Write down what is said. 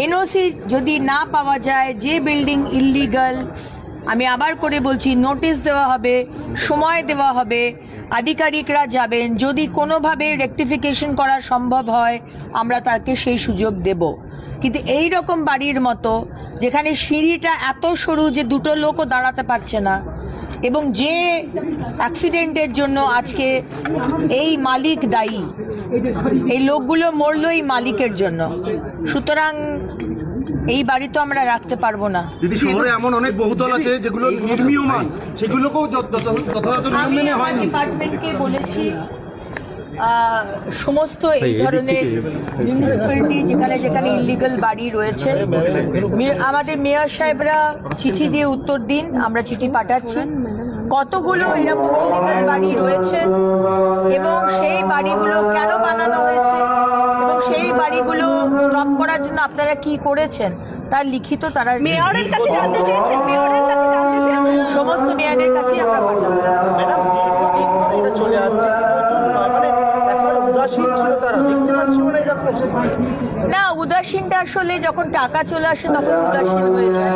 NOC যদি না পাওয়া যায়, যে বিল্ডিং ইললিগাল, আমি আবার করে বলছি, নোটিশ দেওয়া হবে, সময় দেওয়া হবে, আধিকারিকরা যাবেন, যদি কোনোভাবে রেকটিফিকেশন করা সম্ভব হয় আমরা তাকে সেই সুযোগ দেব। কিন্তু এই রকম বাড়ির মতো যেখানে সিঁড়িটা এত সরু যে দুটো লোকও দাঁড়াতে পারছে না, এবং যে অ্যাক্সিডেন্টের জন্য আজকে এই মালিক দায়ী, এই লোকগুলো মরলো এই মালিকের জন্য, সুতরাং এই বাড়ি তো আমরা রাখতে পারবো না। দিদি, শহরে এমন অনেক বহুতল আছে যেগুলো নির্মীয়মান, সেগুলোকেও যথাযথ নিয়ম মেনে হয়নি। ডিপার্টমেন্টকে বলেছি সমস্ত এই ধরনের মিউনিসিপ্যালিটি যেখানে যেখানে ইলিগাল বাড়ি রয়েছে, আমাদের মেয়র সাহেবরা চিঠি দিয়ে উত্তর দিন, আমরা চিঠি পাঠাচ্ছি কতগুলো এরকম ইলিগাল বাড়ি রয়েছে এবং সেই বাড়িগুলো কেন বানানো হয়েছে এবং সেই বাড়িগুলো স্টপ করার জন্য আপনারা কি করেছেন তার লিখিত তারা মেয়রের কাছে জানতে চেয়েছেন, সমস্ত মেয়রের কাছে আমরা পাঠাবো। ম্যাডাম, দীর্ঘদিন ধরে এটা চলে আসছে, মানে একেবারে উদাসীন ছিল তারা, দেখতে পাচ্ছি না এরকম। না, উদাসীনটা আসলে যখন টাকা চলে আসে তখন উদাসীন হয়ে যায়।